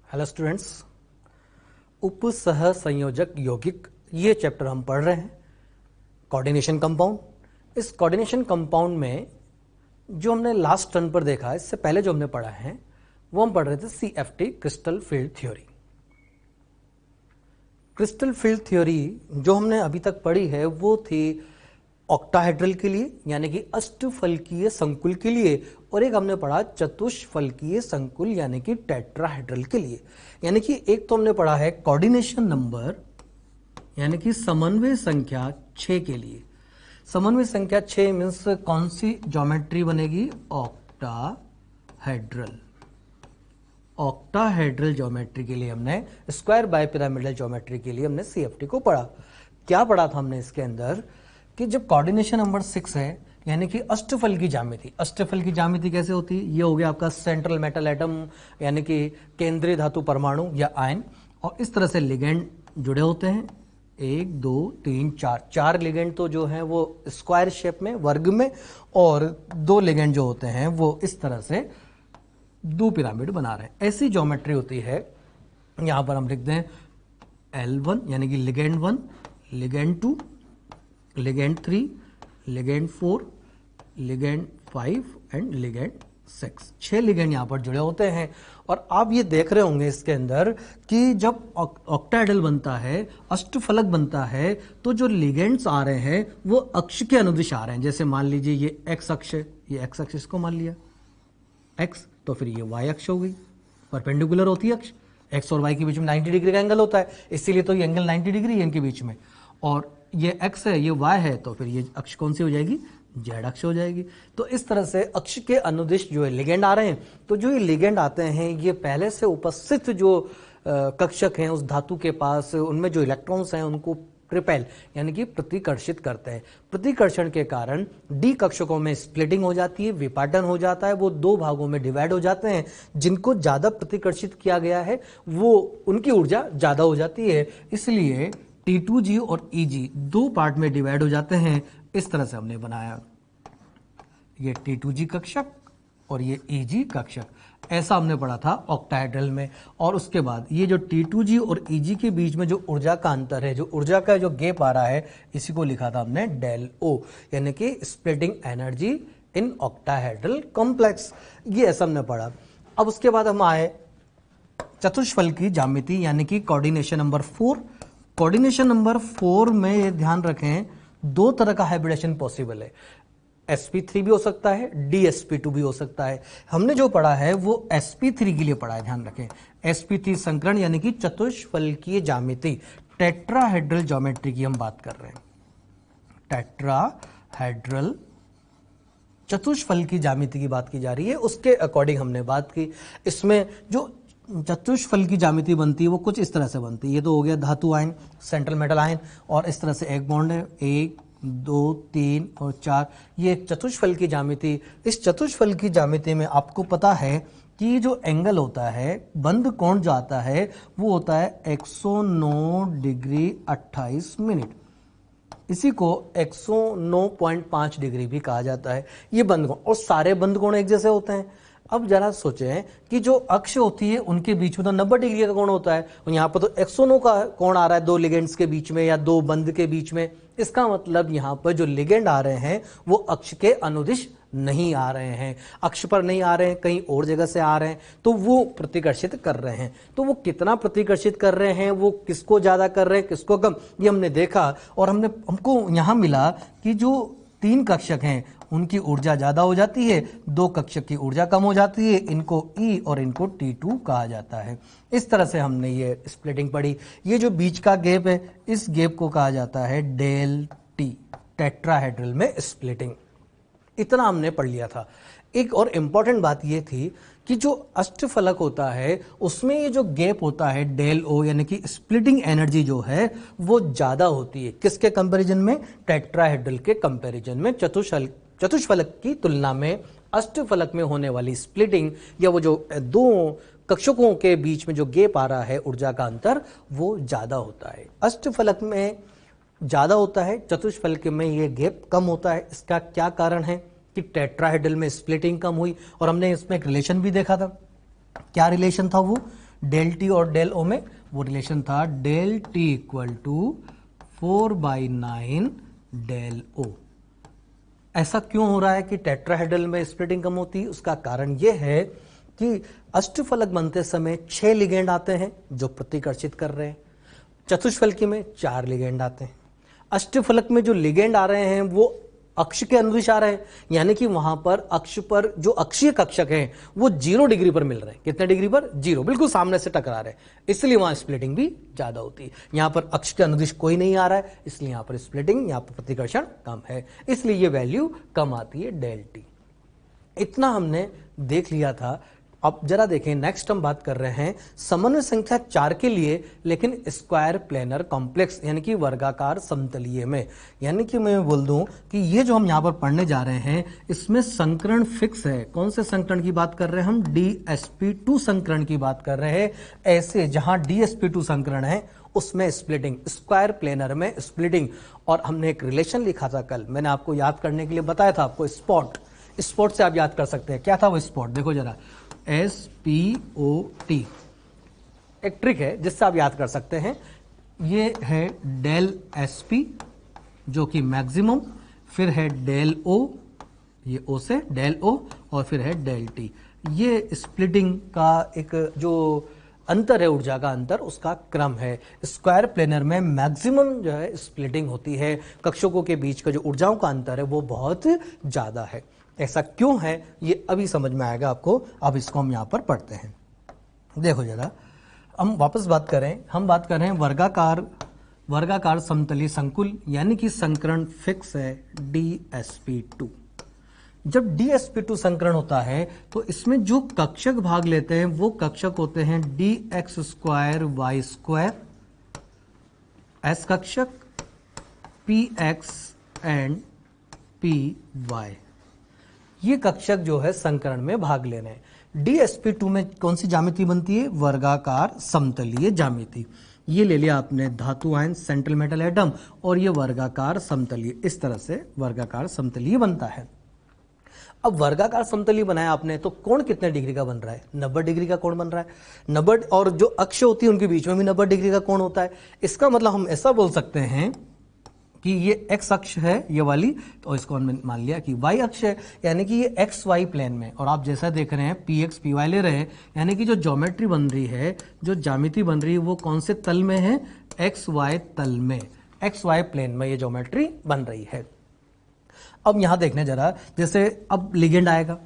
Hello students, उप सह संयोजक यौगिक ये चैप्टर हम पढ़ रहे हैं। Coordination compound. इस कोऑर्डिनेशन कंपाउंड में जो हमने लास्ट टर्न पर देखा, इससे पहले जो हमने पढ़ा है वो हम पढ़ रहे थे CFT crystal field theory. Crystal field theory जो हमने अभी तक पढ़ी है वो थी ऑक्टाहेड्रल के लिए यानी कि अष्टफलकीय संकुल के लिए, और एक हमने पढ़ा चतुष्फलकीय संकुल यानी कि टेट्राहेड्रल के लिए। यानी कि एक तो हमने पढ़ा है कोऑर्डिनेशन नंबर यानी कि समन्वय संख्या 6 के लिए। समन्वय संख्या 6 मीन्स कौन सी ज्योमेट्री बनेगी? ऑक्टाहेड्रल। ऑक्टाहेड्रल ज्योमेट्री के लिए हमने स्क्वायर बाइपिरामिडल ज्योमेट्री के लिए हमने CFT को पढ़ा। क्या पढ़ा था हमने इसके अंदर कि जब कोऑर्डिनेशन नंबर 6 है यानी कि अष्टफल की ज्यामिति। अष्टफल की ज्यामिति कैसे होती है? ये हो गया आपका सेंट्रल मेटल एटम यानी कि केंद्रीय धातु परमाणु या आयन, और इस तरह से लिगेंड जुड़े होते हैं। 1 2 3 4 4 लिगेंड तो जो है वो स्क्वायर शेप में, वर्ग में, और 2 लिगेंड जो होते हैं वो इस तरह से दो पिरामिड बना रहे हैं। ऐसी ज्योमेट्री होती है। यहां पर हम लिखते हैं L1 यानी कि ligand 1, ligand 2, ligand 3, ligand 4, ligand 5 and ligand 6। 6 ligand यहाँ पर जुड़े होते हैं। और आप ये देख रहे होंगे इसके अंदर कि जब ऑक्टाहेड्रल बनता है, अष्टफलक बनता है, तो जो लिगेंड्स आ रहे हैं वो अक्ष के अनुदिश आ रहे हैं। जैसे मान लीजिए ये एक्स अक्ष है, ये एक्स अक्ष इसको मान लिया एक्स, तो फिर ये वाई अक्ष हो गई, परपेंडिकुलर होती है अक्ष। एक्स और वाई के बीच में 90 डिग्री का एंगल होता है, इसीलिए तो ये एंगल 90 डिग्री है इनके बीच में। और ये एक्स है, ये वाई है, तो फिर ये अक्ष कौन सी हो जाएगी? जेड अक्ष हो जाएगी। तो इस तरह से अक्ष के अनुदिश जो है लिगेंड आ रहे हैं। तो जो ये लिगेंड आते हैं ये पहले से उपस्थित जो कक्षक हैं उस धातु के पास, उनमें जो इलेक्ट्रॉन्स हैं उनको रिपेल यानी कि प्रतिकर्षित करते हैं। प्रतिकर्षण के कारण डी कक्षकों में स्प्लिटिंग हो जाती है, विपाटन हो जाता है, वो 2 भागों में डिवाइड हो जाते हैं। जिनको ज्यादा प्रतिकर्षित किया गया है वो उनकी ऊर्जा ज्यादा हो जाती है, इसलिए T2G और EG 2 पार्ट में डिवाइड हो जाते हैं। इस तरह से हमने बनाया ये T2G कक्षक और ये EG कक्षक। ऐसा हमने पढ़ा था ऑक्टाहेड्रल में। और उसके बाद ये जो T2G और EG के बीच में जो ऊर्जा का अंतर है, जो ऊर्जा का जो गैप आ रहा है, इसी को लिखा था हमने डेल O यानी कि splitting energy in octahedral complex. ये ऐसा हमने पढ़ा। अब उसके बाद हम आए चतुष्फल की ज्यामिति यानी कि कोऑर्डिनेशन नंबर 4। कोऑर्डिनेशन नंबर 4 में ये ध्यान रखें 2 तरह का हाइब्रिडेशन पॉसिबल है। sp3 भी हो सकता है, dsp2 भी हो सकता है। हमने जो पढ़ा है वो sp3 के लिए पढ़ा है, ध्यान रखें। sp3 संकरण यानी कि चतुष्फलकीय ज्यामिति, टेट्राहेड्रल ज्योमेट्री की हम बात कर रहे हैं। टेट्राहेड्रल चतुष्फल की ज्यामिति की बात की जा रही है, उसके अकॉर्डिंग हमने बात की। इसमें जो चतुष्फल की ज्यामिति बनती है वो कुछ इस तरह से बनती है। ये तो हो गया धातु आयन, सेंट्रल मेटल आयन, और इस तरह से एक बॉन्ड है, 1 2 3 और 4। ये चतुष्फल की ज्यामिति। इस चतुष्फल की ज्यामिति में आपको पता है कि जो एंगल होता है, बंद कोण जो आता है वो होता है 109 डिग्री 28 मिनट। इसी को 109.5 डिग्री भी कहा जाता है, ये बंद कोण। और सारे बंद कोण एक जैसे होते हैं। अब जरा सोचें कि जो अक्ष होती है उनके बीच में तो 90 डिग्री का कोण होता है, और यहाँ पर तो 109 का कोण आ रहा है 2 लिगेंड्स के बीच में या 2 बंद के बीच में। इसका मतलब यहाँ पर जो लिगेंड आ रहे हैं वो अक्ष के अनुदिश नहीं आ रहे हैं, अक्ष पर नहीं आ रहे हैं, कहीं और जगह से आ रहे हैं, तो वो प्रतिकर्षित कर रहे हैं। तो वो कितना प्रतिकर्षित कर रहे हैं, वो किसको ज्यादा कर रहे हैं, किसको कम, ये हमने देखा। और हमको यहाँ मिला कि जो 3 कक्षक हैं उनकी ऊर्जा ज्यादा हो जाती है, 2 कक्षक की ऊर्जा कम हो जाती है। इनको E और इनको T2 कहा जाता है। इस तरह से हमने ये स्प्लिटिंग पढ़ी। ये जो बीच का गैप है, इस गैप को कहा जाता है डेल T, टेट्राहेड्रल में स्प्लिटिंग। इतना हमने पढ़ लिया था। एक और इंपॉर्टेंट बात ये थी कि जो अष्टफलक होता है उसमें ये जो गैप होता है डेल O यानी कि स्प्लिटिंग एनर्जी जो है वो ज्यादा होती है। किसके कंपैरिजन में? टेट्राहेड्रल के कंपैरिजन में। चतुष्फलक की तुलना में अष्टफलक में होने वाली स्प्लिटिंग या वो जो 2 कक्षकों के बीच में जो गैप आ रहा है, ऊर्जा का अंतर, वो ज्यादा होता है। अष्टफलक में ज्यादा होता है, चतुष्फलक में ये गैप कम होता है। इसका क्या कारण है कि टेट्राहेड्रल में स्प्लिटिंग कम हुई, और हमने इसमें एक रिलेशन भी देखा था। क्या रिलेशन था वो? डेल टी और डेल ओ में वो रिलेशन था del T equal to 4/9 del O. ऐसा क्यों हो रहा है कि टेट्राहेड्रल में स्प्लिटिंग कम होती है? उसका कारण यह है कि अष्टफलक बनते समय 6 लिगेंड आते हैं जो प्रतिकर्षित कर रहे हैं, चतुष्फलकी में 4 लिगेंड आते हैं। अष्टफलक में जो लिगेंड आ रहे हैं वो अक्ष के अनुदिश आ रहे हैं, यानी कि वहां पर अक्ष पर जो अक्षीय कक्षक हैं वो 0 डिग्री पर मिल रहे हैं। कितने डिग्री पर? 0, बिल्कुल सामने से टकरा रहे हैं, इसलिए वहां स्प्लिटिंग भी ज्यादा होती है। यहां पर अक्ष के अनुदिश कोई नहीं आ रहा है, इसलिए यहां पर स्प्लिटिंग, यहां पर प्रतिकर्षण कम है, इसलिए ये वैल्यू कम आती है डेल टी। इतना हमने देख लिया था। अब जरा देखें, नेक्स्ट हम बात कर रहे हैं समन्वय संख्या 4 के लिए, लेकिन स्क्वायर प्लेनर कॉम्प्लेक्स यानी कि वर्गाकार समतलीय में। यानी कि मैं बोल दूं कि ये जो हम यहां पर पढ़ने जा रहे हैं इसमें संकरण फिक्स है। कौन से संकरण की बात कर रहे हैं हम? DSP2 संकरण की बात कर रहे हैं। ऐसे जहां DSP2 संकरण है उसमें स्प्लिटिंग, स्क्वायर प्लेनर में स्प्लिटिंग। और हमने एक रिलेशन लिखा था कल, मैंने आपको याद करने के लिए बताया था आपको, स्पॉट से आप याद कर सकते हैं। क्या था वो स्पॉट? देखो जरा, SPOT एक ट्रिक है जिससे आप याद कर सकते हैं। ये है डेल SP जो कि मैक्सिमम, फिर है डेल O, ये O से डेल O, और फिर है डेल T। ये स्प्लिटिंग का एक जो अंतर है, ऊर्जा का अंतर, उसका क्रम है। स्क्वायर प्लेनर में मैक्सिमम जो है स्प्लिटिंग होती है, कक्षकों के बीच का जो ऊर्जाओं का अंतर है वो बहुत ज्यादा है। ऐसा क्यों है ये अभी समझ में आएगा आपको। अब इसको हम यहां पर पढ़ते हैं। देखो जरा, हम वापस बात करें, हम बात कर रहे हैं वर्गाकार समतलीय संकुल, यानी कि संकरण फिक्स है DSP2। जब DSP2 संकरण होता है तो इसमें जो कक्षक भाग लेते हैं वो कक्षक होते हैं dx² y² S कक्षक, px and py। ये कक्षक जो है संकरण में भाग ले रहे हैं। DSP2 में कौन सी ज्यामिति बनती है? वर्गाकार समतलीय ज्यामिति। ये ले लिया आपने धातु आयन, सेंट्रल मेटल एटम, और ये वर्गाकार समतलीय, इस तरह से वर्गाकार समतलीय बनता है। अब वर्गाकार समतलीय बनाया आपने तो कोण कितने डिग्री का बन रहा है? 90 डिग्री का कोण बन रहा है। 90, और जो अक्ष होती है उनके बीच में भी 90 डिग्री का कोण होता है। इसका मतलब हम ऐसा बोल सकते हैं कि ये x अक्ष है ये वाली, तो इसको हमने मान लिया कि y अक्ष है, यानी कि ये XY प्लेन में। और आप जैसा देख रहे हैं PX PY ले रहे हैं, यानी कि जो ज्योमेट्री बन रही है, जो ज्यामिति बन रही है वो कौन से तल में है? XY तल में, XY प्लेन में ये ज्योमेट्री बन रही है। अब यहां देखने जरा, जैसे अब लिगेंड आएगा,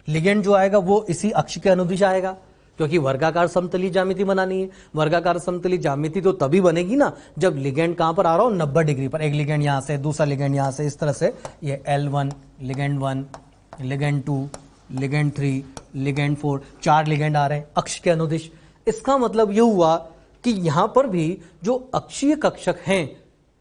लिगेंड जो आएगा वो इसी अक्ष के अनुदिश आएगा, क्योंकि वर्गाकार समतलीय ज्यामिति बनानी है। वर्गाकार समतलीय ज्यामिति तो तभी बनेगी ना जब लिगेंड कहां पर आ रहा हो? 90 डिग्री पर। एक लिगेंड यहां से, दूसरा लिगेंड यहां से, इस तरह से ये L1, ligand 1, ligand 2, ligand 3, ligand 4, 4 ligand आ रहे हैं अक्ष के अनुदिश। इसका मतलब यह हुआ कि यहां पर भी जो अक्षीय कक्षक हैं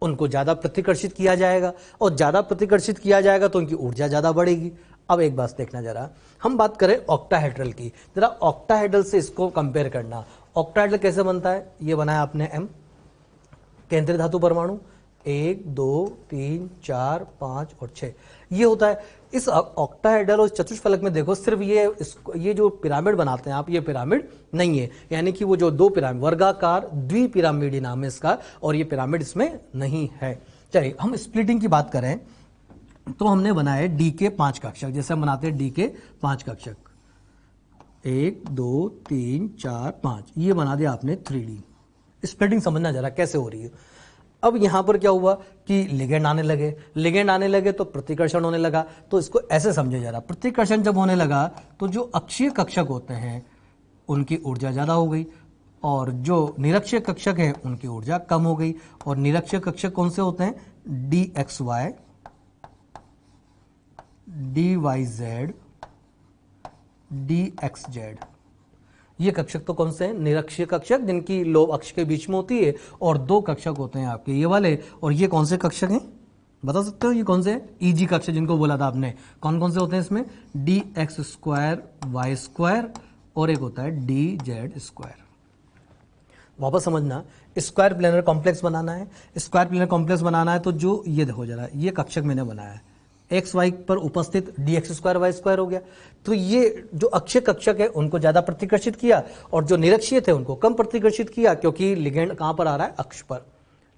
उनको ज्यादा प्रतिकर्षित किया जाएगा, और ज्यादा प्रतिकर्षित किया जाएगा तो उनकी ऊर्जा ज्यादा बढ़ेगी। अब एक बात देखना जरा, हम बात करें ऑक्टाहेड्रल की, जरा ऑक्टाहेड्रल से इसको कंपेयर करना। ऑक्टाहेड्रल कैसे बनता है? ये बनाया आपने M, केंद्रीय धातु परमाणु 1 2 3 4 5 और 6, ये होता है। इस ऑक्टाहेड्रल और चतुष्फलक में देखो, सिर्फ ये जो पिरामिड बनाते हैं आप, ये पिरामिड नहीं है, यानी कि वो जो दो पिरामिड, वर्गाकार द्विपिरामिडी नाम है इसका, और ये पिरामिड इसमें नहीं है। चलिए हम स्प्लिटिंग की बात करें तो हमने बनाए D के 5 कक्षक, जैसे हम बनाते हैं D के 5 कक्षक, 1 2 3 4 5, ये बना दिया आपने 3D। स्प्लिटिंग समझना जरा कैसे हो रही है। अब यहां पर क्या हुआ कि लिगेंड आने लगे तो प्रतिकर्षण होने लगा। तो इसको ऐसे समझे जरा, प्रतिकर्षण जब होने लगा तो जो अक्षीय कक्षक होते हैं उनकी ऊर्जा ज्यादा हो गई, और जो निरक्षीय कक्षक है उनकी ऊर्जा कम हो गई। और निरक्षीय कक्षक कौन से होते हैं? DXY, DYZ, DXZ। ये कक्षक तो कौन से हैं? निरक्षीय कक्षक, जिनकी लोब अक्ष के बीच में होती है, और 2 कक्षक होते हैं आपके ये वाले। और ये कौन से कक्षक हैं बता सकते हो? ये कौन से हैं? EG कक्षक जिनको बोला था आपने, कौन कौन से होते हैं इसमें? DX² Y², और एक होता है DZ²। वापस समझना, स्क्वायर प्लेनर कॉम्प्लेक्स बनाना है। स्क्वायर प्लेनर कॉम्प्लेक्स बनाना है तो जो ये देखो जरा, ये कक्षक मैंने बनाया है एक्स वाई पर उपस्थित D x square Y square हो गया। तो ये जो अक्षीय कक्षक है उनको ज्यादा प्रतिकर्षित किया और जो निरक्षीय थे उनको कम प्रतिकर्षित किया, क्योंकि लिगेंड कहां पर आ रहा है, अक्ष पर।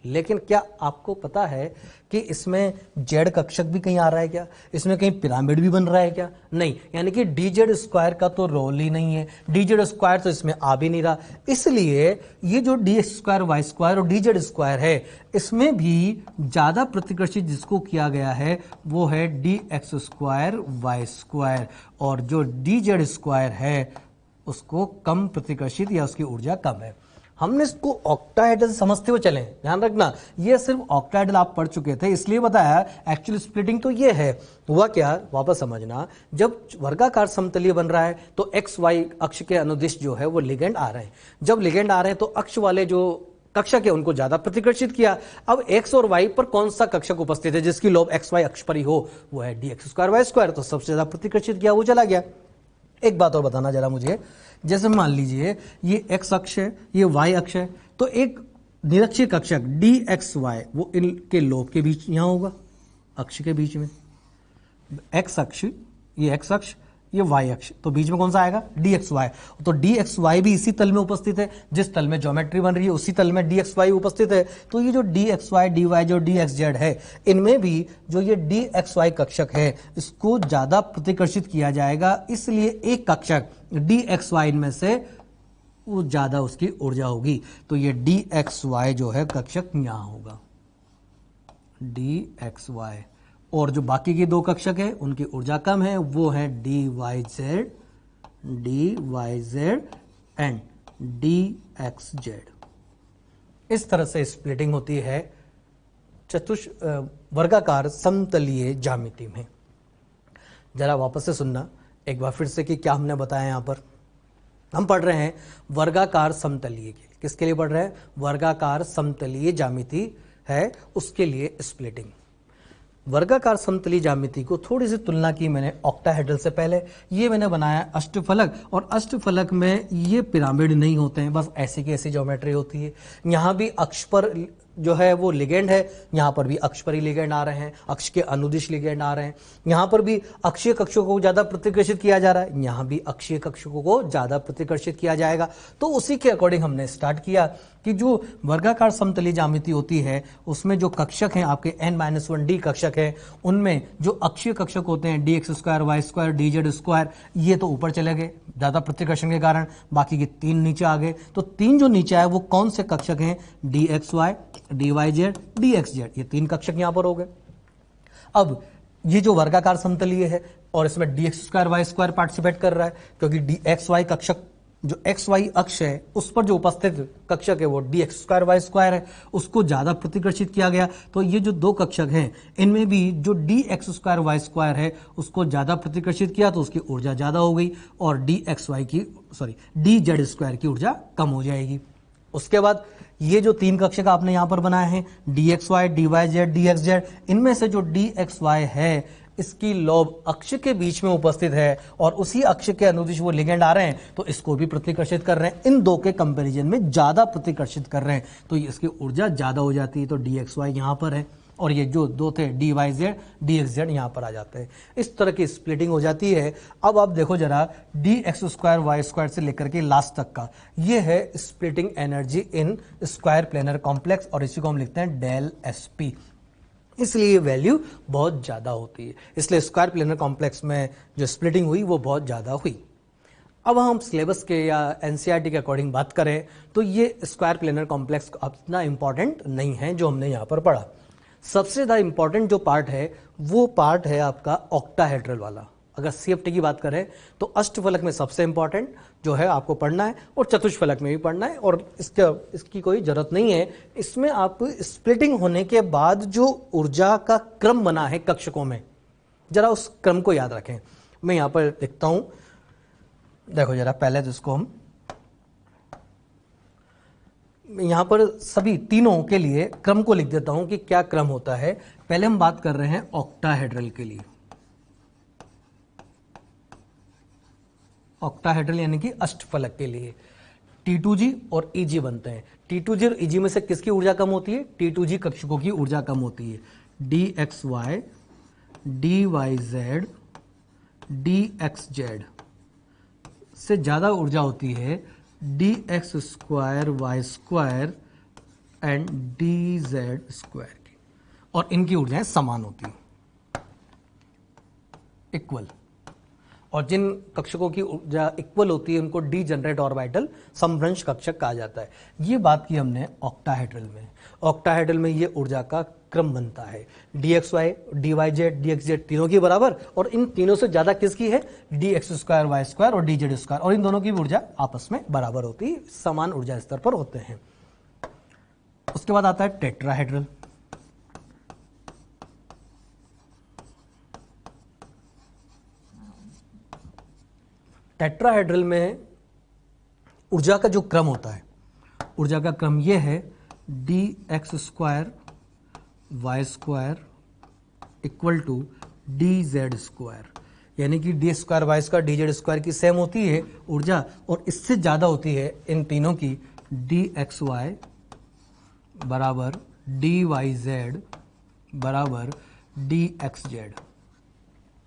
लेकिन क्या आपको पता है कि इसमें जेड कक्षक भी कहीं आ रहा है क्या, इसमें कहीं पिरामिड भी बन रहा है क्या? नहीं, यानी कि डी जेड स्क्वायर का तो रोल ही नहीं है, डी जेड स्क्वायर तो इसमें आ भी नहीं रहा। इसलिए ये जो D x square Y square और डी जेड स्क्वायर है, इसमें भी ज्यादा प्रतिकर्षित जिसको किया गया है वो है D x square Y square, और जो डी जेड स्क्वायर है उसको कम प्रतिकर्षित या उसकी ऊर्जा कम है। हमने इसको ऑक्टाहेड्रल समझते हुए चले, ध्यान रखना ये सिर्फ ऑक्टाहेड्रल आप पढ़ चुके थे इसलिए बताया, एक्चुअल स्प्लिटिंग तो ये है। हुआ क्या, वापस समझना, जब वर्गाकार समतलीय बन रहा है तो एक्स वाई अक्ष के अनुदिश जो है वो लिगेंड आ रहे हैं। जब लिगेंड आ रहे हैं तो अक्ष वाले जो कक्षक है उनको ज्यादा प्रतिकर्षित किया। अब एक्स और वाई पर कौन सा कक्षक उपस्थित है जिसकी लोब एक्स वाई अक्ष पर ही हो, वो है D x square Y square, तो सबसे ज्यादा प्रतिकर्षित किया, वो चला गया। एक बात और बताना जरा मुझे, जैसे मान लीजिए ये एक्स अक्ष है, ये वाई अक्ष है, तो एक निरक्षीय कक्षक डी एक्स वाई वो इनके लोब के बीच यहां होगा, अक्ष के बीच में। एक्स अक्ष, ये एक्स अक्ष, ये वाई अक्ष, तो बीच में कौन सा आएगा, डी एक्स वाई। तो डी एक्स वाई भी इसी तल में उपस्थित है, जिस तल में ज्योमेट्री बन रही है उसी तल में डी एक्स वाई उपस्थित है। तो ये जो D x Y D Y जो डी एक्स जेड है, इनमें भी जो ये डी एक्स वाई कक्षक है इसको ज्यादा प्रतिकर्षित किया जाएगा, इसलिए एक कक्षक डी एक्स वाई इनमें से वो ज्यादा उसकी ऊर्जा होगी। तो ये डी एक्स वाई जो है कक्षक यहां होगा, डी एक्स वाई, और जो बाकी के दो कक्षक है उनकी ऊर्जा कम है, वो है D Y Z and D x Z. इस तरह से स्प्लिटिंग होती है वर्गाकार समतलीय ज्यामिति में। जरा वापस से सुनना एक बार फिर से कि क्या हमने बताया। यहां पर हम पढ़ रहे हैं वर्गाकार समतलीय के, किसके लिए पढ़ रहे हैं, वर्गाकार समतलीय ज्यामिति है उसके लिए स्प्लिटिंग। वर्गाकार समतलीय ज्यामिति को थोड़ी सी तुलना की मैंने ऑक्टाहेड्रल से पहले। ये मैंने बनाया अष्टफलक, और अष्टफलक में ये पिरामिड नहीं होते हैं, बस ऐसी की ऐसी ज्योमेट्री होती है। यहाँ भी अक्ष पर जो है वो लिगेंड है, यहाँ पर भी अक्ष पर ही लिगेंड आ रहे हैं, अक्ष के अनुदिश लिगेंड आ रहे हैं। यहाँ पर भी अक्षीय कक्षकों को ज्यादा प्रतिकर्षित किया जा रहा है, यहाँ भी अक्षीय कक्षकों को ज्यादा प्रतिकर्षित किया जाएगा। तो उसी के अकॉर्डिंग हमने स्टार्ट किया कि जो वर्गाकार समतलीय ज्यामिति होती है उसमें जो कक्षक हैं आपके n-1 डी कक्षक हैं, उनमें जो अक्षीय कक्षक होते हैं D x square Y square D Z square, ये तो ऊपर चले गए ज्यादा प्रतिकर्षण के कारण, बाकी के तीन नीचे आ गए। तो तीन जो नीचे आए वो कौन से कक्षक हैं, D x Y D Y Z D x Z, ये तीन कक्षक यहां पर हो गए। अब ये जो वर्गाकार समतलीय है और इसमें d x square Y square participate कर रहा है, क्योंकि डी एक्स वाई कक्षक जो एक्स वाई अक्ष है उस पर जो उपस्थित कक्षक है वो d x square Y square है, उसको ज्यादा प्रतिकर्षित किया गया। तो ये जो दो कक्षक हैं इनमें भी जो D x square Y square है उसको ज्यादा प्रतिकर्षित किया, तो उसकी ऊर्जा ज्यादा हो गई, और डी जेड स्क्वायर की ऊर्जा कम हो जाएगी। उसके बाद ये जो तीन कक्षक आपने यहां पर बनाए हैं D x Y D Y Z D x z, इनमें से जो डी एक्स वाई है इसकी लोब अक्ष के बीच में उपस्थित है और उसी अक्ष के अनुदिश वो लिगेंड आ रहे हैं, तो इसको भी प्रतिकर्षित कर रहे हैं, इन दो के कंपैरिजन में ज्यादा प्रतिकर्षित कर रहे हैं, तो इसकी ऊर्जा ज्यादा हो जाती है। तो डी एक्स वाई यहां पर है और ये जो दो थे d Y Z D x z यहां पर आ जाते हैं। इस तरह की स्प्लिटिंग हो जाती है। अब आप देखो जरा d x square Y square से लेकर के लास्ट तक का, ये है splitting energy in square planar complex, और इसी को हम लिखते हैं डेल एस पी। इसलिए ये वैल्यू बहुत ज्यादा होती है, इसलिए स्क्वायर प्लेनर कॉम्प्लेक्स में जो स्प्लिटिंग हुई वो बहुत ज्यादा हुई। अब हम सिलेबस के या एनसीईआरटी के अकॉर्डिंग बात करें तो ये स्क्वायर प्लेनर कॉम्प्लेक्स इतना इंपॉर्टेंट नहीं है जो हमने यहाँ पर पढ़ा। सबसे ज्यादा इंपॉर्टेंट जो पार्ट है वो पार्ट है आपका ऑक्टाहेड्रल वाला। अगर सीएफटी की बात करें तो अष्टफलक में सबसे इंपॉर्टेंट जो है आपको पढ़ना है, और चतुष्फलक में भी पढ़ना है, और इसकी कोई जरूरत नहीं है। इसमें आप स्प्लिटिंग होने के बाद जो ऊर्जा का क्रम बना है कक्षकों में, जरा उस क्रम को याद रखें। मैं यहां पर लिखता हूं, देखो जरा पहले तो इसको हम यहां पर सभी तीनों के लिए क्रम को लिख देता हूं कि क्या क्रम होता है। पहले हम बात कर रहे हैं ऑक्टाहेड्रल के लिए, ऑक्टाहेड्रल यानी कि अष्टफलक के लिए T2G और EG बनते हैं। T2G और EG में से किसकी ऊर्जा कम होती है, T2G कक्षकों की ऊर्जा कम होती है। DXY d Y Z D x z से ज़्यादा ऊर्जा होती है D x square Y square and d Z square की, और इनकी ऊर्जाएं समान होती हैं, इक्वल। और जिन कक्षकों की ऊर्जा इक्वल होती है उनको डीजनरेट ऑर्बिटल समभ्रंश कक्षक कहा जाता है। ये बात की हमने ऑक्टाहेड्रल में। ऑक्टाहेड्रल में ये ऊर्जा का क्रम बनता है D x Y D Y Z D x z तीनों की बराबर, और इन तीनों से ज्यादा किसकी है D x square Y square और डी जेड स्क्वायर, और इन दोनों की ऊर्जा आपस में बराबर होती है, समान ऊर्जा स्तर पर होते हैं। उसके बाद आता है टेट्राहेड्रल। टेट्राहेड्रल में ऊर्जा का जो क्रम होता है, ऊर्जा का क्रम यह है D x square Y square equal to d Z square, यानी कि d square Y square D Z square की सेम होती है ऊर्जा, और इससे ज़्यादा होती है इन तीनों की डी एक्स वाई बराबर डी वाई जेड बराबर डी एक्स जेड।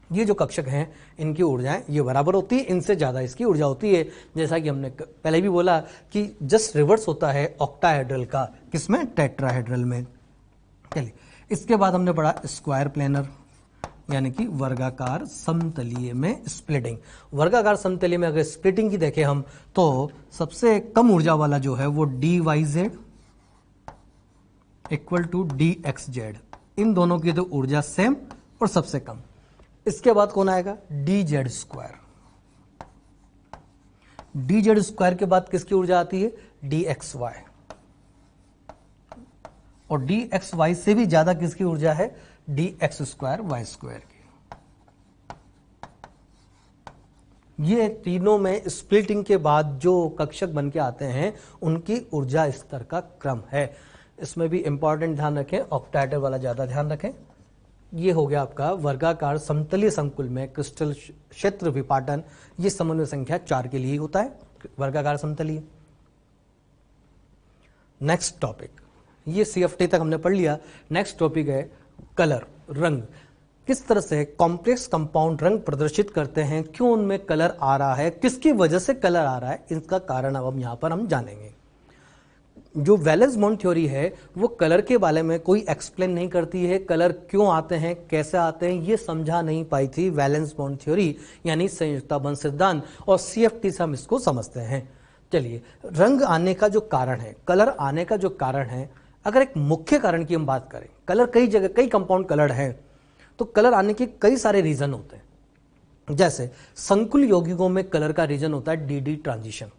ये जो कक्षक हैं इनकी ऊर्जाएं ये बराबर होती है, इनसे ज़्यादा इसकी ऊर्जा होती है। जैसा कि हमने पहले भी बोला कि जस्ट रिवर्स होता है ऑक्टाहेड्रल का, किसमें टेट्राहेड्रल में। चलिए इसके बाद हमने पढ़ा स्क्वायर प्लेनर, यानी कि वर्गाकार समतलीय में स्प्लिटिंग। वर्गाकार समतलीय में अगर स्प्लिटिंग की देखें हम तो सबसे कम ऊर्जा वाला जो है वो D Y Z equal to D x Z, इन दोनों की तो ऊर्जा सेम और सबसे कम। इसके बाद कौन आएगा d Z square. D Z square के बाद किसकी ऊर्जा आती है डी एक्स वाई, और डी एक्स वाई से भी ज्यादा किसकी ऊर्जा है D x square Y square की। ये तीनों में स्प्लिटिंग के बाद जो कक्षक बन के आते हैं उनकी ऊर्जा स्तर का क्रम है। इसमें भी इंपॉर्टेंट ध्यान रखें, ऑक्टाहेड्रल वाला ज्यादा ध्यान रखें। ये हो गया आपका वर्गाकार समतलीय संकुल में क्रिस्टल क्षेत्र विपाटन, ये समन्वय संख्या 4 के लिए होता है वर्गाकार समतलीय। नेक्स्ट टॉपिक, ये CFT तक हमने पढ़ लिया। नेक्स्ट टॉपिक है कलर, रंग। किस तरह से कॉम्प्लेक्स कंपाउंड रंग प्रदर्शित करते हैं, क्यों उनमें कलर आ रहा है, किसकी वजह से कलर आ रहा है, इसका कारण अब हम यहां पर हम जानेंगे। जो वैलेंस बॉन्ड थ्योरी है वो कलर के बारे में कोई एक्सप्लेन नहीं करती है, कलर क्यों आते हैं कैसे आते हैं ये समझा नहीं पाई थी वैलेंस बॉन्ड थ्योरी, यानी संयुक्ता बंध सिद्धांत, और CFT से हम इसको समझते हैं। चलिए रंग आने का जो कारण है, कलर आने का जो कारण है, अगर एक मुख्य कारण की हम बात करें, कलर कई जगह कई कंपाउंड कलर है, तो कलर आने के कई सारे रीजन होते हैं। जैसे संकुल यौगिकों में कलर का रीजन होता है DD ट्रांजिशन।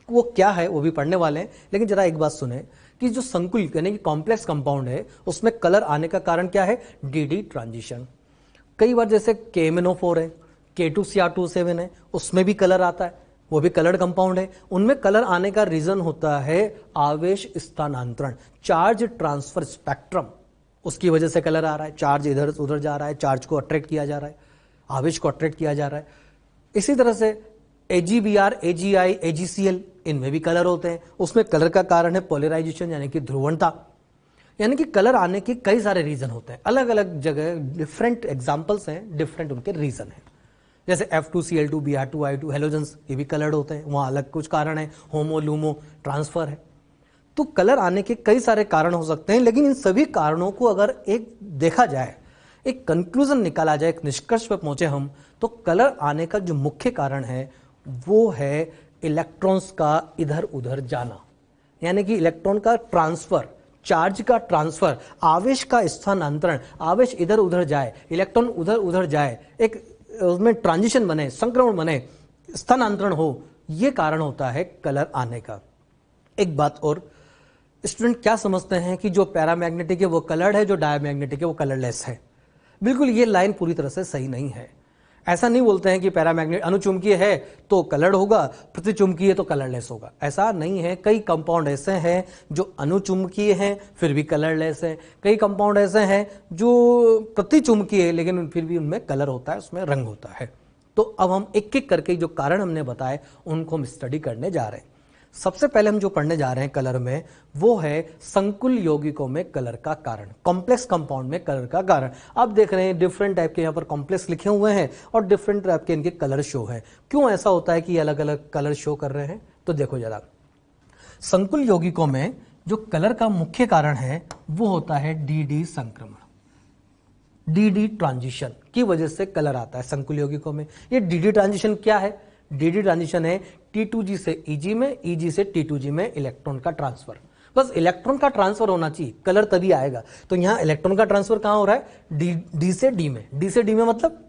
वो क्या है वो भी पढ़ने वाले हैं, लेकिन जरा एक बात सुने कि जो संकुल यानी कि कॉम्प्लेक्स कंपाउंड है उसमें कलर आने का कारण क्या है DD ट्रांजिशन। कई बार जैसे KMnO4 है, K2Cr2O7 है, उसमें भी कलर आता है, वो भी कलर्ड कंपाउंड है। उनमें कलर आने का रीजन होता है आवेश स्थानांतरण, चार्ज ट्रांसफर स्पेक्ट्रम, उसकी वजह से कलर आ रहा है। चार्ज इधर उधर जा रहा है, चार्ज को अट्रैक्ट किया जा रहा है, आवेश को अट्रैक्ट किया जा रहा है। इसी तरह से AgBr, AgI, AgCl, इनमें भी कलर होते हैं। उसमें कलर का कारण है पोलराइजेशन यानी कि ध्रुवणता, यानी कि कलर आने के कई सारे रीजन होते हैं। अलग अलग जगह डिफरेंट एग्जांपल्स हैं, डिफरेंट उनके रीजन हैं। जैसे F2Cl2, Br2I2 हेलोजेंस, ये भी कलर्ड होते हैं, वहाँ अलग कुछ कारण है, होमो लूमो ट्रांसफर है। तो कलर आने के कई सारे कारण हो सकते हैं, लेकिन इन सभी कारणों को अगर एक देखा जाए, एक कंक्लूजन निकाला जाए, एक निष्कर्ष पर पहुंचे हम, तो कलर आने का जो मुख्य कारण है वो है इलेक्ट्रॉन्स का इधर उधर जाना, यानी कि इलेक्ट्रॉन का ट्रांसफर, चार्ज का ट्रांसफर, आवेश का स्थानांतरण, आवेश इधर उधर जाए, इलेक्ट्रॉन उधर उधर जाए, एक उसमें ट्रांजिशन बने, संक्रमण बने, स्थानांतरण हो, ये कारण होता है कलर आने का। एक बात और, स्टूडेंट क्या समझते हैं कि जो पैरामैग्नेटिक है वो कलर्ड है, जो डायमैग्नेटिक है वो कलरलेस है? बिल्कुल ये लाइन पूरी तरह से सही नहीं है। ऐसा नहीं बोलते हैं कि पैरामैग्नेट अनुचुंबकीय है तो कलर्ड होगा, प्रतिचुंबकीय तो कलरलेस होगा, ऐसा नहीं है। कई कंपाउंड ऐसे हैं जो अनुचुंबकीय हैं फिर भी कलरलेस है, कई कंपाउंड ऐसे हैं जो प्रतिचुंबकीय है लेकिन फिर भी उनमें कलर होता है, उसमें रंग होता है। तो अब हम एक एक करके जो कारण हमने बताए उनको हम स्टडी करने जा रहे हैं। सबसे पहले हम जो पढ़ने जा रहे हैं कलर में, वो है संकुल यौगिकों में कलर का कारण, कॉम्प्लेक्स कंपाउंड में कलर का कारण। आप देख रहे हैं डिफरेंट टाइप के यहाँ पर कॉम्प्लेक्स लिखे हुए हैं और डिफरेंट टाइप के इनके कलर शो है। क्यों ऐसा होता है कि अलग अलग कलर शो कर रहे हैं? तो देखो जरा, संकुल यौगिकों में जो कलर का मुख्य कारण है वो होता है डी संक्रमण, डी ट्रांजिशन की वजह से कलर आता है संकुल यौगिकों में। ये डी ट्रांजिशन क्या है? डी ट्रांजिशन है T2G से EG में, EG से T2G में इलेक्ट्रॉन का ट्रांसफर। बस इलेक्ट्रॉन का ट्रांसफर होना चाहिए, कलर तभी आएगा। तो यहां इलेक्ट्रॉन का ट्रांसफर कहां हो रहा है? डी से डी में। डी से डी में मतलब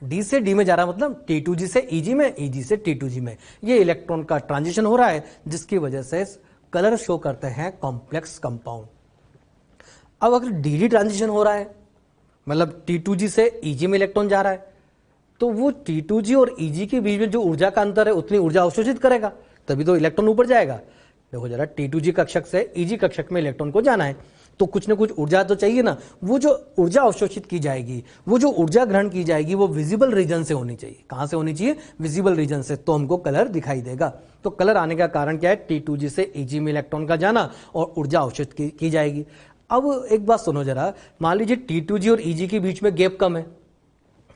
डी से डी में जा रहा है, मतलब T2G से EG में, EG से T2G में। ये इलेक्ट्रॉन का ट्रांजिशन हो रहा है जिसकी वजह से कलर शो करते हैं कॉम्प्लेक्स कंपाउंड। अब अगर डी ट्रांजिशन हो रहा है, मतलब T2G से EG में इलेक्ट्रॉन जा रहा है, तो वो T2G और EG के बीच में जो ऊर्जा का अंतर है उतनी ऊर्जा अवशोषित करेगा, तभी तो इलेक्ट्रॉन ऊपर जाएगा। देखो जरा, T2G कक्षक से EG कक्षक में इलेक्ट्रॉन को जाना है तो कुछ ना कुछ ऊर्जा तो चाहिए ना। वो जो ऊर्जा अवशोषित की जाएगी, वो जो ऊर्जा ग्रहण की जाएगी, वो विजिबल रीजन से होनी चाहिए। कहां से होनी चाहिए? विजिबल रीजन से, तो हमको कलर दिखाई देगा। तो कलर आने का कारण क्या है? T2G से EG में इलेक्ट्रॉन का जाना और ऊर्जा अवशोषित की जाएगी। अब एक बात सुनो जरा, मान लीजिए T2G और EG के बीच में गैप कम है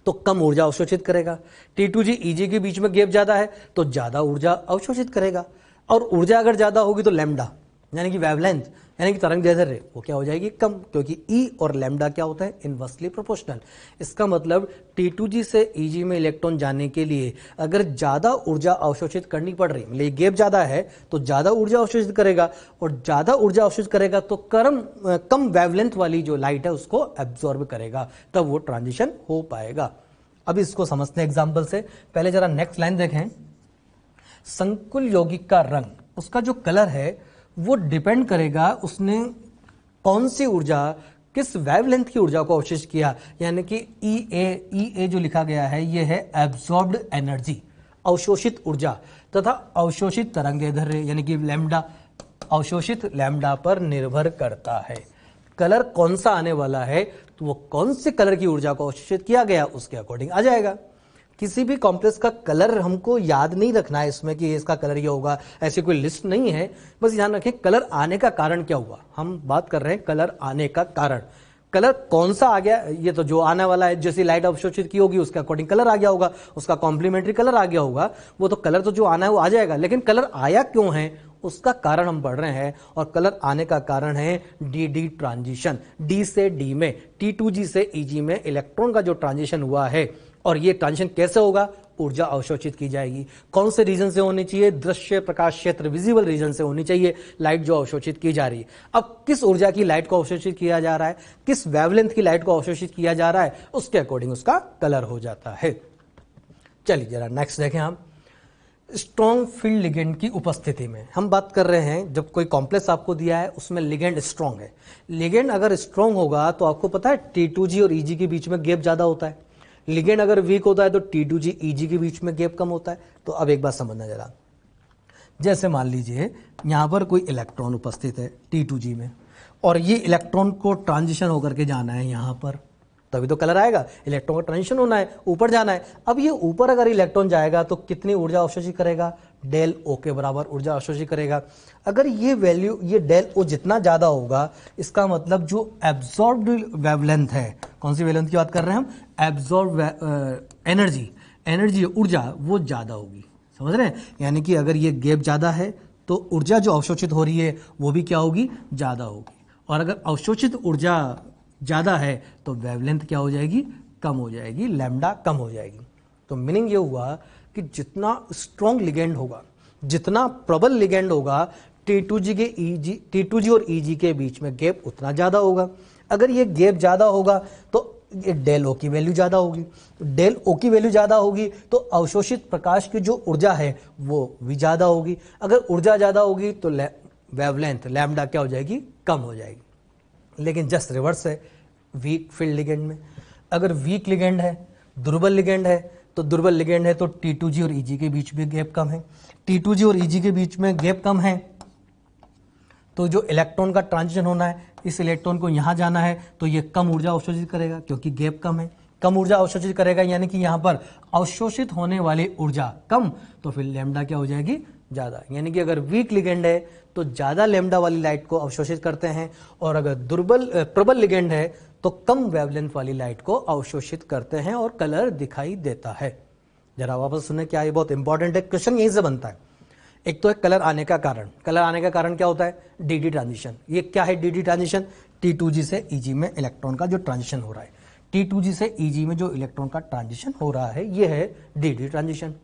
तो कम ऊर्जा अवशोषित करेगा। T2G EG के बीच में गैप ज्यादा है तो ज्यादा ऊर्जा अवशोषित करेगा। और ऊर्जा अगर ज्यादा होगी तो लैम्डा यानी कि वेवलेंथ यानी कि तरंग दैर्ध्य वो क्या हो जाएगी? कम, क्योंकि E और लैम्डा क्या होता है? Inversely proportional. इसका मतलब T2G से EG में इलेक्ट्रॉन जाने के लिए अगर ज्यादा ऊर्जा अवशोषित करनी पड़ रही, मतलब गैप ज्यादा है तो ज्यादा ऊर्जा अवशोषित करेगा, और ज्यादा ऊर्जा अवशोषित करेगा तो कम वेवलेंथ वाली जो लाइट है उसको एब्जॉर्ब करेगा, तब वो ट्रांजिशन हो पाएगा। अब इसको समझते हैं एग्जाम्पल से। पहले जरा नेक्स्ट लाइन देखें। संकुल यौगिक का रंग, उसका जो कलर है वो डिपेंड करेगा उसने कौन सी ऊर्जा, किस वेवलेंथ की ऊर्जा को अवशोषित किया। यानी कि EA जो लिखा गया है ये है एब्जॉर्ब्ड एनर्जी, अवशोषित ऊर्जा, तथा अवशोषित तरंगदैर्ध्य यानी कि लैम्डा, अवशोषित लैम्डा पर निर्भर करता है। कलर कौन सा आने वाला है तो वो कौन से कलर की ऊर्जा को अवशोषित किया गया उसके अकॉर्डिंग आ जाएगा। किसी भी कॉम्प्लेक्स का कलर हमको याद नहीं रखना है इसमें कि इसका कलर ये होगा, ऐसी कोई लिस्ट नहीं है। बस ध्यान रखें कलर आने का कारण क्या हुआ। हम बात कर रहे हैं कलर आने का कारण, कलर कौन सा आ गया। ये तो जो आने वाला है, जैसी लाइट अवशोषित की होगी उसके अकॉर्डिंग कलर आ गया होगा, उसका कॉम्प्लीमेंट्री कलर आ गया होगा। वो तो कलर तो जो आना है वो आ जाएगा, लेकिन कलर आया क्यों है उसका कारण हम पढ़ रहे हैं। और कलर आने का कारण है डी ट्रांजिशन। डी से डी में, T2G से EG में इलेक्ट्रॉन का जो ट्रांजिशन हुआ है, और ये ट्रांजिशन कैसे होगा? ऊर्जा अवशोषित की जाएगी। कौन से रीजन से होनी चाहिए? दृश्य प्रकाश क्षेत्र, विजिबल रीजन से होनी चाहिए लाइट जो अवशोषित की जा रही है। अब किस ऊर्जा की लाइट को अवशोषित किया जा रहा है, किस वेवलेंथ की लाइट को अवशोषित किया जा रहा है, उसके अकॉर्डिंग उसका कलर हो जाता है। चलिए जरा नेक्स्ट देखें हम। स्ट्रॉन्ग फील्ड लिगेंड की उपस्थिति में हम बात कर रहे हैं। जब कोई कॉम्प्लेक्स आपको दिया है उसमें लिगेंड स्ट्रॉन्ग है, लिगेंड अगर स्ट्रॉन्ग होगा तो आपको पता है T2G और EG के बीच में गैप ज्यादा होता है। लिगेंड अगर वीक होता है तो T2G EG के बीच में गैप कम होता है। तो अब एक बात समझना जरा, जैसे मान लीजिए यहां पर कोई इलेक्ट्रॉन उपस्थित है T2G में, और ये इलेक्ट्रॉन को ट्रांजिशन होकर के जाना है यहां पर, तभी तो कलर आएगा। इलेक्ट्रॉन का ट्रांजिशन होना है, ऊपर जाना है। अब ये ऊपर अगर इलेक्ट्रॉन जाएगा तो कितनी ऊर्जा अवशोषित करेगा? डेल O के बराबर ऊर्जा अवशोषित करेगा। अगर ये वैल्यू, ये डेल O जितना ज्यादा होगा, इसका मतलब जो एब्जॉर्ब्ड वेवलेंथ है, कौन सी वेवलेंथ की बात कर रहे हैं हम? एब्जॉर्ब एनर्जी ऊर्जा वो ज्यादा होगी। समझ रहे हैं? यानी कि अगर ये गैप ज्यादा है तो ऊर्जा जो अवशोषित हो रही है वो भी क्या होगी? ज्यादा होगी। और अगर अवशोषित ऊर्जा ज्यादा है तो वेवलेंथ क्या हो जाएगी? कम हो जाएगी, लैम्डा कम हो जाएगी। तो मीनिंग ये हुआ कि जितना स्ट्रॉन्ग लिगेंड होगा, जितना प्रबल लिगेंड होगा, T2G और EG के बीच में गैप उतना ज्यादा होगा। अगर ये गैप ज्यादा होगा तो ये डेल O की वैल्यू ज्यादा होगी। डेल O की वैल्यू ज्यादा होगी तो अवशोषित प्रकाश की जो ऊर्जा है वो भी ज्यादा होगी। अगर ऊर्जा ज्यादा होगी तो वेवलेंथ लैम्डा क्या हो जाएगी? कम हो जाएगी। लेकिन जस्ट रिवर्स है वीक फील्ड लिगेंड में। अगर वीक लिगेंड है, दुर्बल लिगेंड है, तो दुर्बल लिगेंड है तो T2G और EG के बीच में गैप कम है। T2G और EG के बीच में गैप कम है तो जो इलेक्ट्रॉन का ट्रांजिशन होना है, इस इलेक्ट्रॉन को यहां जाना है तो ये कम ऊर्जा अवशोषित करेगा क्योंकि गैप कम है। कम ऊर्जा अवशोषित करेगा यानी कि यहां पर अवशोषित होने वाली ऊर्जा कम, तो फिर लैम्डा क्या हो जाएगी? ज़्यादा, यानी कि अगर वीक लिगेंड है तो ज़्यादा लेमडा वाली लाइट को अवशोषित करते हैं, और अगर प्रबल लिगेंड है तो कम वेवलेंथ वाली लाइट को अवशोषित करते हैं और कलर दिखाई देता है। जरा वापस सुने, क्या ये बहुत इंपॉर्टेंट है, क्वेश्चन यहीं से बनता है। एक तो है कलर आने का कारण। कलर आने का कारण क्या होता है? D transition. ये क्या है डी ट्रांजिशन? T2G से EG में इलेक्ट्रॉन का जो ट्रांजिशन हो रहा है, T2G से EG में जो इलेक्ट्रॉन का ट्रांजिशन हो रहा है, ये है डी ट्रांजिशन।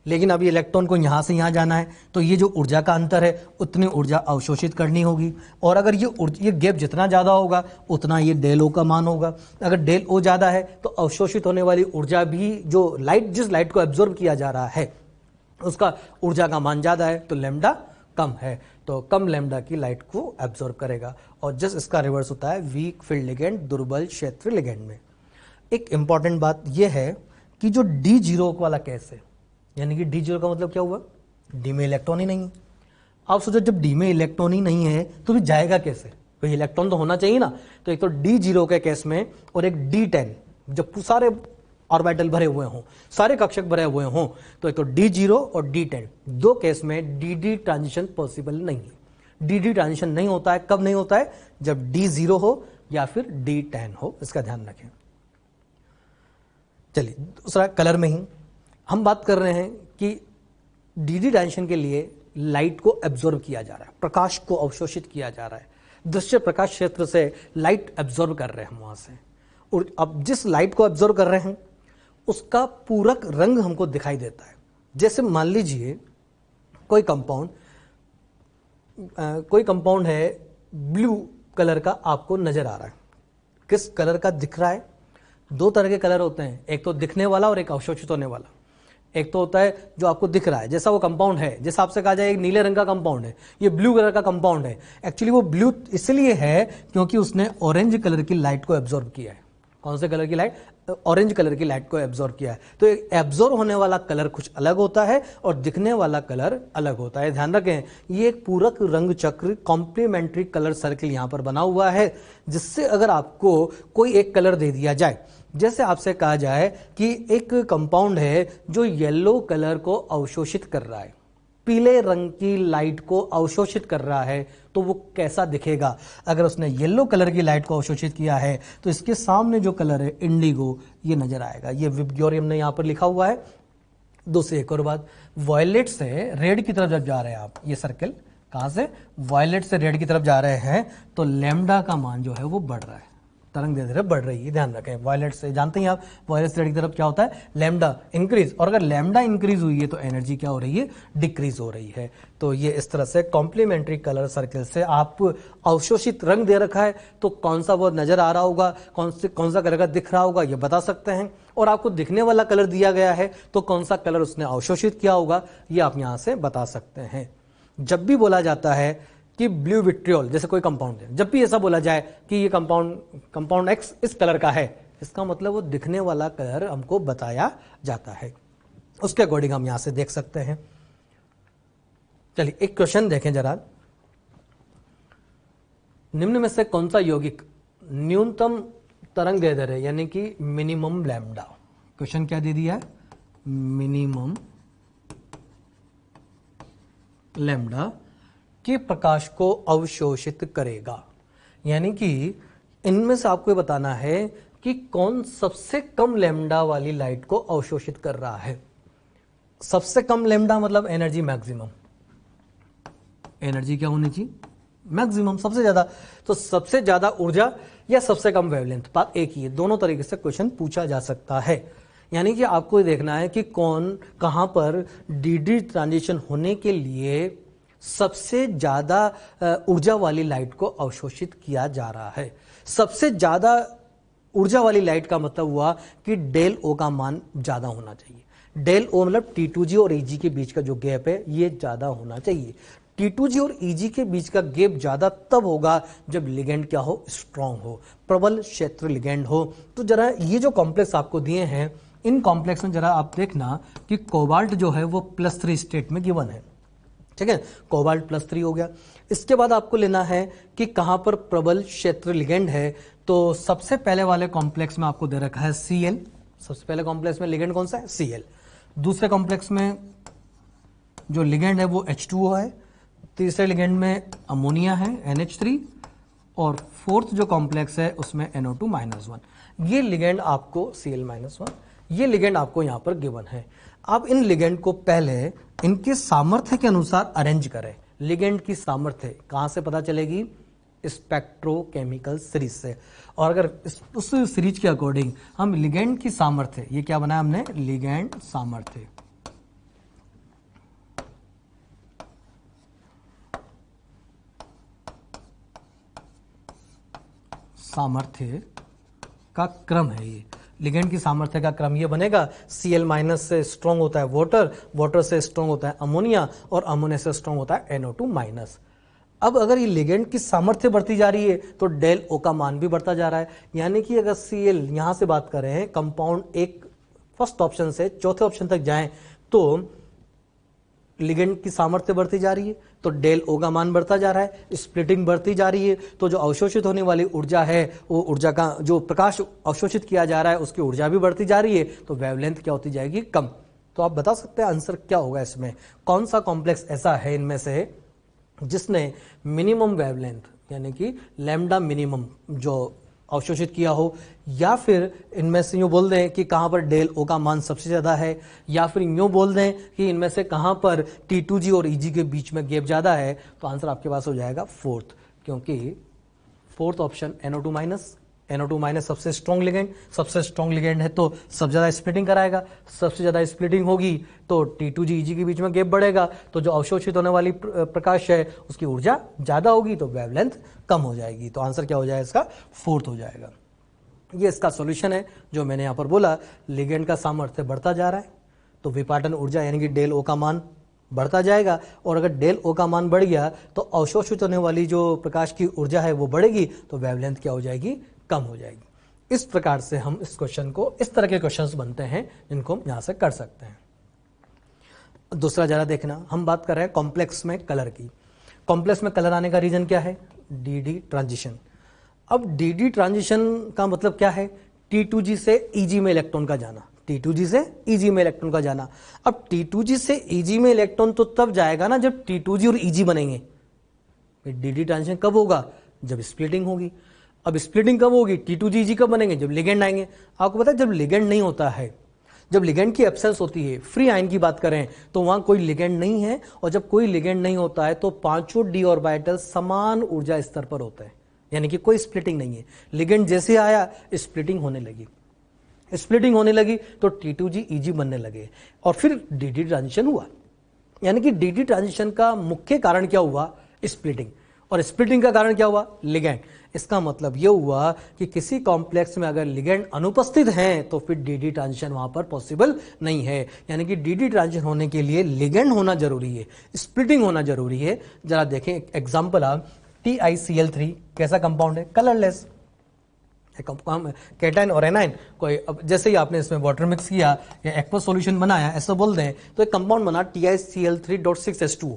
लेकिन अभी इलेक्ट्रॉन को यहाँ से यहाँ जाना है, तो ये जो ऊर्जा का अंतर है उतनी ऊर्जा अवशोषित करनी होगी, और अगर ये गैप जितना ज़्यादा होगा उतना ये डेल ओ का मान होगा। अगर डेल ओ ज़्यादा है तो अवशोषित होने वाली ऊर्जा भी, जो जिस लाइट को एब्जॉर्ब किया जा रहा है उसका ऊर्जा का मान ज़्यादा है, तो लेमडा कम है, तो कम लेमडा की लाइट को एब्जॉर्ब करेगा। और जस्ट इसका रिवर्स होता है वीक फील्ड लिगेंड, दुर्बल क्षेत्र लिगेंड में। एक इंपॉर्टेंट बात यह है कि जो D0 वाला केस है, यानी कि D0 का मतलब क्या हुआ? डी में इलेक्ट्रॉन ही नहीं है। आप सोचो जब डी में इलेक्ट्रॉन ही नहीं है तो भी जाएगा कैसे? कोई इलेक्ट्रॉन तो होना चाहिए ना। तो एक तो D0 के केस में और एक D10, जब सारे ऑर्बिटल भरे हुए हों, सारे कक्षक भरे हुए हों, तो एक तो D0 और D10, दो केस में DD ट्रांजिशन पॉसिबल नहीं है। DD ट्रांजिशन नहीं होता है, कब नहीं होता है? जब D0 हो या फिर D10 हो, इसका ध्यान रखें। चलिए दूसरा कलर में ही हम बात कर रहे हैं कि DD ट्रांजिशन के लिए लाइट को एब्जॉर्ब किया जा रहा है, प्रकाश को अवशोषित किया जा रहा है, दृश्य प्रकाश क्षेत्र से लाइट एब्जॉर्ब कर रहे हैं हम वहां से, और अब जिस लाइट को एब्जॉर्ब कर रहे हैं उसका पूरक रंग हमको दिखाई देता है। जैसे मान लीजिए कोई कंपाउंड है ब्लू कलर का आपको नजर आ रहा है। किस कलर का दिख रहा है? दो तरह के कलर होते हैं, एक तो दिखने वाला और एक अवशोषित होने वाला। एक तो होता है जो आपको दिख रहा है, जैसा वो कंपाउंड है, जैसा आपसे कहा जाए एक नीले रंग का कंपाउंड है, ये ब्लू कलर का कंपाउंड है। एक्चुअली वो ब्लू इसलिए है क्योंकि उसने ऑरेंज कलर की लाइट को एब्जॉर्ब किया है। कौन से कलर की लाइट? ऑरेंज कलर की लाइट को एब्जॉर्ब किया है। तो एब्जॉर्ब होने वाला कलर कुछ अलग होता है और दिखने वाला कलर अलग होता है। ध्यान रखें, ये एक पूरक रंग चक्र, कॉम्प्लीमेंट्री कलर सर्किल यहां पर बना हुआ है, जिससे अगर आपको कोई एक कलर दे दिया जाए, जैसे आपसे कहा जाए कि एक कंपाउंड है जो येलो कलर को अवशोषित कर रहा है, पीले रंग की लाइट को अवशोषित कर रहा है, तो वो कैसा दिखेगा? अगर उसने येलो कलर की लाइट को अवशोषित किया है तो इसके सामने जो कलर है इंडिगो, ये नजर आएगा। ये विबग्योरियम ने यहां पर लिखा हुआ है। दूसरी एक और बात, वॉयलेट से रेड की तरफ जब जा रहे हैं आप, ये सर्कल कहां से? वॉयलेट से रेड की तरफ जा रहे हैं, तो लैम्डा का मान जो है वो बढ़ रहा है, तरंग धीरे धीरे बढ़ रही है। ध्यान रखें, वॉयलेट से जानते हैं आप, वॉयलेट से रेड की तरफ क्या होता है? लैम्डा इंक्रीज, और अगर लैम्डा इंक्रीज हुई है तो एनर्जी क्या हो रही है? डिक्रीज हो रही है। तो ये इस तरह से कॉम्प्लीमेंट्री कलर सर्किल से आप अवशोषित रंग दे रखा है, तो कौन सा वो नजर आ रहा होगा, कौन सा कलर का दिख रहा होगा, ये बता सकते हैं। और आपको दिखने वाला कलर दिया गया है तो कौन सा कलर उसने अवशोषित किया होगा, ये आप यहां से बता सकते हैं। जब भी बोला जाता है कि ब्लू विट्रियोल जैसे कोई कंपाउंड है, जब भी ऐसा बोला जाए कि ये कंपाउंड एक्स इस कलर का है, इसका मतलब वो दिखने वाला कलर हमको बताया जाता है। उसके अकॉर्डिंग हम यहां से देख सकते हैं। चलिए एक क्वेश्चन देखें जरा, निम्न में से कौन सा यौगिक न्यूनतम तरंग दैर्ध्य है, यानी कि मिनिमम लैम्डा? क्वेश्चन क्या दे दिया है? मिनिमम लैम्डा के प्रकाश को अवशोषित करेगा। यानी कि इनमें से आपको बताना है कि कौन सबसे कम लैम्डा वाली लाइट को अवशोषित कर रहा है। सबसे कम लैम्डा मतलब एनर्जी मैक्सिमम, एनर्जी क्या होनी चाहिए? मैक्सिमम, सबसे ज्यादा। तो सबसे ज्यादा ऊर्जा या सबसे कम वेवलेंथ, बात एक ही है। दोनों तरीके से क्वेश्चन पूछा जा सकता है। यानी कि आपको देखना है कि कहां पर डीडी ट्रांजिशन होने के लिए सबसे ज्यादा ऊर्जा वाली लाइट को अवशोषित किया जा रहा है। सबसे ज्यादा ऊर्जा वाली लाइट का मतलब हुआ कि डेल ओ का मान ज्यादा होना चाहिए। डेल ओ मतलब T2G और EG के बीच का जो गैप है ये ज्यादा होना चाहिए। T2G और EG के बीच का गैप ज्यादा तब होगा जब लिगेंड क्या हो? स्ट्रांग हो, प्रबल क्षेत्र लिगेंड हो। तो जरा ये जो कॉम्प्लेक्स आपको दिए हैं, इन कॉम्प्लेक्स में जरा आप देखना कि कोबाल्ट जो है वो +3 स्टेट में गिवन है। ठीक है, कोबाल्ट +3 हो गया। इसके बाद आपको लेना है कि कहां पर प्रबल क्षेत्र लिगेंड है। तो सबसे पहले वाले कॉम्प्लेक्स में आपको दे रखा है Cl। सबसे पहले कॉम्प्लेक्स में लिगेंड कौन सा है? Cl। दूसरे कॉम्प्लेक्स में जो लिगेंड है वो H2O है, तीसरे लिगेंड में अमोनिया है NH3, और फोर्थ जो कॉम्प्लेक्स है उसमें NO2-1। ये लिगेंड आपको Cl-1, ये लिगेंड आपको यहाँ पर गिवन है। आप इन लिगेंड को पहले इनके सामर्थ्य के अनुसार अरेंज करें। लिगेंड की सामर्थ्य कहाँ से पता चलेगी? स्पेक्ट्रोकेमिकल सीरीज से। और अगर उस सीरीज के अकॉर्डिंग हम लिगेंड की सामर्थ्य, ये क्या बनाया हमने? लिगेंड सामर्थ्य। सामर्थ्य का क्रम है ये, लिगेंड की सामर्थ्य का क्रम ये बनेगा। Cl- से स्ट्रॉन्ग होता है वाटर, वाटर से स्ट्रॉन्ग होता है अमोनिया, और अमोनिया से स्ट्रॉन्ग होता है NO2-। अब अगर ये लिगेंड की सामर्थ्य बढ़ती जा रही है तो डेल O का मान भी बढ़ता जा रहा है। यानी कि अगर Cl यहां से बात कर रहे हैं, कंपाउंड एक फर्स्ट ऑप्शन से चौथे ऑप्शन तक जाएं तो लिगेंड की सामर्थ्य बढ़ती जा रही है तो डेल O का मान बढ़ता जा रहा है, स्प्लिटिंग बढ़ती जा रही है तो जो अवशोषित होने वाली ऊर्जा है, वो ऊर्जा का जो प्रकाश अवशोषित किया जा रहा है उसकी ऊर्जा भी बढ़ती जा रही है, तो वेवलेंथ क्या होती जाएगी? कम। तो आप बता सकते हैं आंसर क्या होगा इसमें? कौन सा कॉम्प्लेक्स ऐसा है इनमें से जिसने मिनिमम वेवलेंथ यानी कि लैम्डा मिनिमम जो अवशोषित किया हो, या फिर इनमें से यूँ बोल दें कि कहाँ पर डेल O का मान सबसे ज़्यादा है, या फिर यूँ बोल दें कि इनमें से कहाँ पर T2G और EG के बीच में गैप ज़्यादा है। तो आंसर आपके पास हो जाएगा फोर्थ, क्योंकि फोर्थ ऑप्शन NO2-। सबसे स्ट्रॉन्ग लिगेंड है तो सबसे ज़्यादा स्प्लिटिंग कराएगा, सबसे ज़्यादा स्प्लिटिंग होगी तो T2G EG के बीच में गैप बढ़ेगा, तो जो अवशोषित होने वाली प्रकाश है उसकी ऊर्जा ज़्यादा होगी तो वेवलेंथ कम हो जाएगी। तो आंसर क्या हो जाएगा इसका? फोर्थ हो जाएगा। ये इसका सॉल्यूशन है जो मैंने यहाँ पर बोला। लिगेंड का सामर्थ्य बढ़ता जा रहा है तो विपाटन ऊर्जा यानी कि डेल O का मान बढ़ता जाएगा, और अगर डेल O का मान बढ़ गया तो अवशोषित होने वाली जो प्रकाश की ऊर्जा है वो बढ़ेगी तो वेवलेंथ क्या हो जाएगी? कम हो जाएगी। इस प्रकार से हम इस क्वेश्चन को, इस तरह के क्वेश्चंस बनते हैं जिनको हम यहाँ से कर सकते हैं। दूसरा जरा देखना, हम बात कर रहे हैं कॉम्प्लेक्स में कलर की। कॉम्प्लेक्स में कलर आने का रीजन क्या है? DD transition. अब DD ट्रांजिशन का मतलब क्या है? T2G से EG में इलेक्ट्रॉन का जाना, T2G से EG में इलेक्ट्रॉन का जाना। अब T2G से EG में इलेक्ट्रॉन तो तब जाएगा ना जब T2G और EG बनेंगे। DD ट्रांजिशन कब होगा? जब स्प्लिटिंग होगी। अब स्प्लिटिंग कब होगी? T2G EG कब बनेंगे? जब लिगेंड आएंगे। आपको पता है जब लिगेंड नहीं होता है, जब लिगेंड की एब्सेंस होती है, फ्री आयन की बात करें तो वहां कोई लिगेंड नहीं है, और जब कोई लिगेंड नहीं होता है तो पांचों d ऑर्बिटल समान ऊर्जा स्तर पर होते हैं, यानी कि कोई स्प्लिटिंग नहीं है। लिगेंड जैसे आया स्प्लिटिंग होने लगी तो T2G EG बनने लगे और फिर DD ट्रांजिशन हुआ। यानी कि DD ट्रांजिशन का मुख्य कारण क्या हुआ? स्प्लिटिंग। और स्प्लिटिंग का कारण क्या हुआ? लिगेंड। इसका मतलब यह हुआ कि किसी कॉम्प्लेक्स में अगर लिगेंड अनुपस्थित हैं तो फिर DD ट्रांजिशन वहां पर पॉसिबल नहीं है। यानी कि DD ट्रांजिशन होने के लिए लिगेंड होना जरूरी है, स्प्लिटिंग होना जरूरी है। जरा देखें एग्जांपल आप, TiCl3 कैसा कंपाउंड है? कलरलेस। कैटाइन और एनाइन कोई, अब जैसे ही आपने इसमें वाटर मिक्स किया या एक्वा सॉल्यूशन बनाया ऐसा बोल दें तो एक कंपाउंड बना TiCl3.6H2O।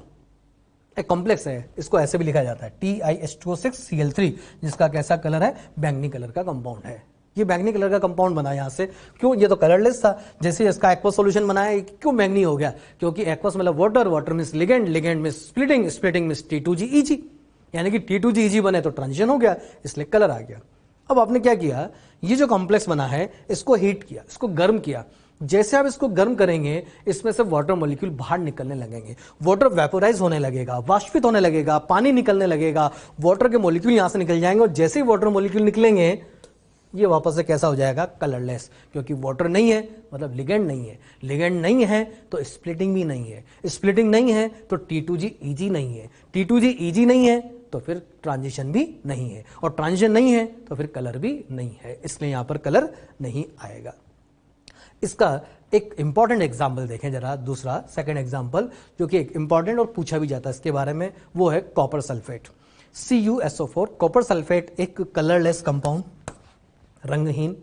एक कॉम्प्लेक्स है, इसको ऐसे भी लिखा जाता है TiH2O6Cl3, जिसका कैसा कलर है? बैंगनी कलर का कंपाउंड है। ये बैंगनी कलर का कंपाउंड बना यहाँ से, क्यों? ये तो कलरलेस था, जैसे इसका एक्वा सॉल्यूशन बनाया क्यों बैंगनी हो गया? क्योंकि एक्वस मतलब water, water means ligand, ligand means splitting, splitting means T2G EG, यानी कि T2G EG बने तो ट्रांजिशन हो गया, इसलिए कलर आ गया। अब आपने क्या किया? ये जो कॉम्प्लेक्स बना है इसको हीट किया, इसको गर्म किया। जैसे आप इसको गर्म करेंगे इसमें से वाटर मॉलिक्यूल बाहर निकलने लगेंगे, वाटर वेपोराइज होने लगेगा, वाष्पित होने लगेगा, पानी निकलने लगेगा, वाटर के मॉलिक्यूल यहां से निकल जाएंगे, और जैसे ही वाटर मॉलिक्यूल निकलेंगे ये वापस से कैसा हो जाएगा? कलरलेस। क्योंकि वाटर नहीं है मतलब लिगेंड नहीं है, लिगेंड नहीं है तो स्प्लिटिंग भी नहीं है, स्प्लिटिंग नहीं है तो T2G EG नहीं है, T2G EG नहीं है तो फिर ट्रांजिशन भी नहीं है, और ट्रांजिशन नहीं है तो फिर कलर भी नहीं है, इसलिए यहां पर कलर नहीं आएगा। इसका एक इंपॉर्टेंट एग्जाम्पल देखें जरा, दूसरा सेकंड एग्जाम्पल जो कि एक इंपॉर्टेंट और पूछा भी जाता है इसके बारे में, वो है copper sulphate, CuSO4। Copper sulphate एक कलरलेस कंपाउंड, रंगहीन।